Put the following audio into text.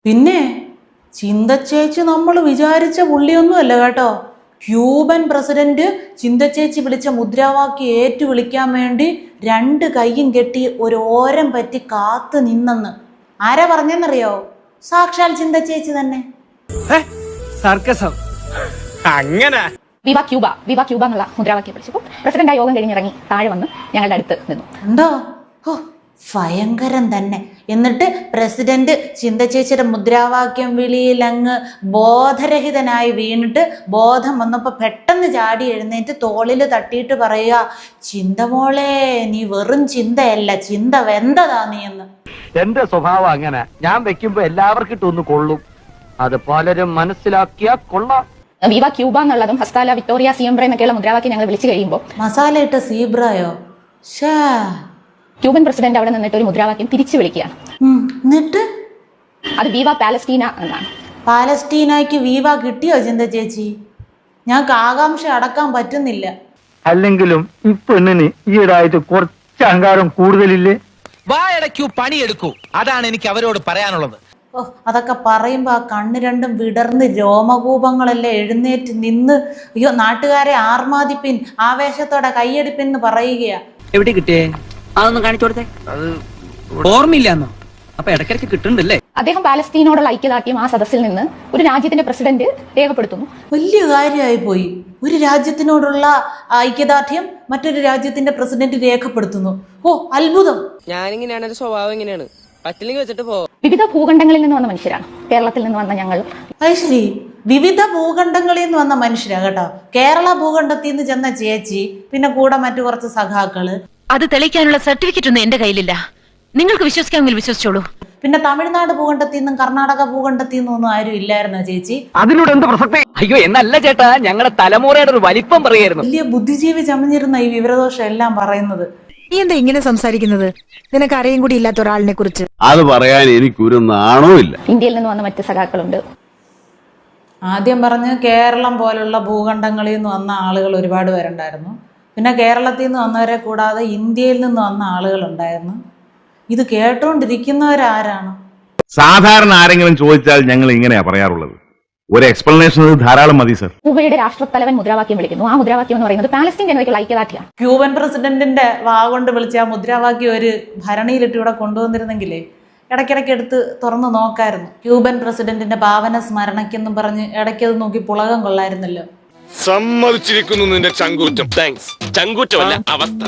പിന്നെ ചിന്തച്ചേച്ചി നമ്മൾ വിചാരിച്ച പുള്ളിയൊന്നുമല്ല കേട്ടോ. ക്യൂബൻ പ്രസിഡന്റ് ചിന്തച്ചേച്ചി വിളിച്ച മുദ്രാവാക്യം ഏറ്റു വിളിക്കാൻ വേണ്ടി 2 കൈയും കെട്ടി ഒരു ഓരം പറ്റി കാത്തു നിന്നെന്ന് ആരാ പറഞ്ഞെന്നറിയോ? സാക്ഷാൽ ചിന്തച്ചേച്ചി തന്നെ. അങ്ങനെ വിവ ക്യൂബ എന്നുള്ള മുദ്രാവാക്യം വിളിച്ചപ്പോൾ പ്രസിഡന്റ് ആ യോഗം കഴിഞ്ഞിറങ്ങി താഴെ വന്ന് ഞങ്ങളുടെ അടുത്ത് നിന്നു. ഉണ്ടോ? ഓ ഭയങ്കരം തന്നെ. എന്നിട്ട് പ്രസിഡന്റ് ചിന്തച്ചേച്ചിയുടെ മുദ്രാവാക്യം വിളിയിൽ അങ്ങ് ബോധരഹിതനായി വീണിട്ട് ബോധം വന്നപ്പോൾ പെട്ടെന്ന് ചാടി എഴുന്നേറ്റ് തോളിൽ തട്ടിയിട്ട് പറയുക, ചിന്തമോളെ നീ വെറും ചിന്തയല്ല, ചിന്ത വെന്തതാ നീ എന്ന്. എന്റെ സ്വഭാവം അങ്ങനെ, ഞാൻ വെക്കുമ്പോ എല്ലാവർക്കും ഇട്ടൊന്ന് കൊള്ളും, അത് പലരും മനസ്സിലാക്കിയാ കൊള്ളാം. വിവ ക്യൂബ എന്നുള്ളതും ഹസ്താല വിക്ടോറിയ സിയംബ്ര എന്നൊക്കെയുള്ള മുദ്രാവാക്യം ഞങ്ങൾ വിളിച്ചു കഴിയുമ്പോൾ മസാല ഇട്ട സീബ്രയോ? ക്യൂബൻ പ്രസിഡന്റ് അവിടെ നിന്നിട്ട് ഒരു മുദ്രാവാക്യം തിരിച്ചു വിളിക്കുകയാണ്. എന്നിട്ട് അത് വീവ പാലസ്റ്റീന എന്നാണ്. പാലസ്റ്റീനയ്ക്ക് വീവ കിട്ടിയോ ചിന്തച്ചേച്ചി? ഞങ്ങൾക്ക് ആകാംക്ഷ അടക്കാൻ പറ്റുന്നില്ല. അല്ലെങ്കിലും ഈ പെണ്ണിന് ഈയിടായിട്ട് കുറച്ച് അഹങ്കാരം കൂടുതലില്ലേ? വായടയ്ക്കൂ പണിയെടുക്കൂ, അതാണ് എനിക്ക് അവരോട് പറയാനുള്ളത്. ഓ അതൊക്കെ പറയുമ്പോ ആ കണ്ണ് രണ്ടും വിടർന്ന് രോമകൂപങ്ങളെല്ലാം എഴുന്നേറ്റ് നിന്ന് അയ്യോ നാട്ടുകാരെ ആർമാദിപ്പിൻ, ആവേശത്തോടെ കൈയടിപ്പിൻ എന്ന് പറയുകയാ. എവിടെ കിട്ടിയേ? അതൊന്നും കാണിച്ചു കൊടുത്തേ. അത് ഓർമ്മയില്ലാന്നോ? അപ്പൊ ഇടയ്ക്കിടയ്ക്ക് കിട്ടുന്നുണ്ടല്ലേ? അദ്ദേഹം പാലസ്തീനോടുള്ള ഐക്യദാർഢ്യം ആ സദസ്സിൽ നിന്ന് ഒരു രാജ്യത്തിന്റെ പ്രസിഡന്റ് രേഖപ്പെടുത്തുന്നു. വലിയ കാര്യമായി പോയി. ഒരു രാജ്യത്തിനോടുള്ള ഐക്യദാർഢ്യം മറ്റൊരു രാജ്യത്തിന്റെ പ്രസിഡന്റ് രേഖപ്പെടുത്തുന്നു. ഓ അത്ഭുതം. ഞാനിങ്ങനെയാണ്, എന്റെ സ്വഭാവം ഇങ്ങനെയാണ്, പറ്റില്ലെങ്കിൽ വെച്ചിട്ട് പോ. വിവിധ ഭൂഖണ്ഡങ്ങളിൽ നിന്ന് വന്ന മനുഷ്യരാണ്. കേരളത്തിൽ നിന്ന് വന്ന ഞങ്ങൾ. അത് ശരി, വിവിധ ഭൂഖണ്ഡങ്ങളിൽ നിന്ന് വന്ന മനുഷ്യരാ കേട്ടോ. കേരള ഭൂഖണ്ഡത്തിൽ നിന്ന് ചെന്ന ചേച്ചി, പിന്നെ കൂടെ മറ്റു കുറച്ച് സഖാക്കള്. അത് തെളിയിക്കാനുള്ള സർട്ടിഫിക്കറ്റ് ഒന്നും എന്റെ കയ്യിലില്ല. നിങ്ങൾക്ക് വിശ്വസിക്കാമെങ്കിൽ വിശ്വസിച്ചോളൂ. പിന്നെ തമിഴ്നാട് ഭൂഖണ്ഡത്തിൽ നിന്നും കർണാടക ഭൂഖണ്ഡത്തിൽ നിന്നും ഒന്നും ആരും ഇല്ലായിരുന്നോ ചേച്ചി? അതിനോട് എന്ത് പ്രസക്തി? അയ്യോ എന്നല്ല ചേട്ടാ, ഞങ്ങളുടെ തലമുറയുടെ ഒരു വലിപ്പം പറയായിരുന്നു. വലിയ ബുദ്ധിജീവി ചമഞ്ഞിരുന്ന ഈ വിവരദോഷം എല്ലാം പറയുന്നത്. നീ എന്താ ഇങ്ങനെ സംസാരിക്കുന്നത്? നിനക്ക് അറിയും കൂടി ഇല്ലാത്ത ഒരാളിനെ കുറിച്ച് അത് പറയാൻ എനിക്കൊരു നാണോ ഇല്ല. ഇന്ത്യയിൽ നിന്ന് വന്ന മറ്റ് സഖാക്കളുണ്ട്. ആദ്യം പറഞ്ഞ് കേരളം പോലുള്ള ഭൂഖണ്ഡങ്ങളിൽ നിന്ന് വന്ന ആളുകൾ ഒരുപാട് പേരുണ്ടായിരുന്നു. പിന്നെ കേരളത്തിൽ നിന്ന് വന്നവരെ കൂടാതെ ഇന്ത്യയിൽ നിന്ന് വന്ന ആളുകളുണ്ടായിരുന്നു. ഇത് കേട്ടോണ്ടിരിക്കുന്നവരാരാണ്? സാധാരണ ആരെങ്കിലും ചോദിച്ചാൽ ഞങ്ങൾ ഇങ്ങനെയാ പറയാറുള്ളത്. ഒരു എക്സ്പ്ലനേഷൻ ധാരാളം മതി സർ. ക്യൂബയുടെ രാഷ്ട്രത്തലവൻ മുദ്രാവാക്യം വിളിക്കുന്നു. ആ മുദ്രാവാക്യം എന്ന് പറയുന്നത് പാലസ്തീൻ ജനതയ്ക്കുള്ള ഐക്യദാർഢ്യമാണ്. ക്യൂബൻ പ്രസിഡന്റിന്റെ വാ കൊണ്ട് വിളിച്ച ആ മുദ്രാവാക്യം ഒരു ഭരണിയിലിട്ട് ഇവിടെ കൊണ്ടുവന്നിരുന്നെങ്കിലേ ഇടയ്ക്കിടയ്ക്ക് എടുത്ത് തുറന്നു നോക്കായിരുന്നു. ക്യൂബൻ പ്രസിഡന്റിന്റെ പാവന സ്മരണയ്ക്കെന്നും പറഞ്ഞ് ഇടയ്ക്കത് നോക്കി പുളകം കൊള്ളായിരുന്നല്ലോ. സമ്മതിച്ചിരിക്കുന്നു നിന്റെ ചങ്കൂറ്റം. താങ്ക്സ്. ചങ്കൂറ്റമല്ല അവസ്ഥ.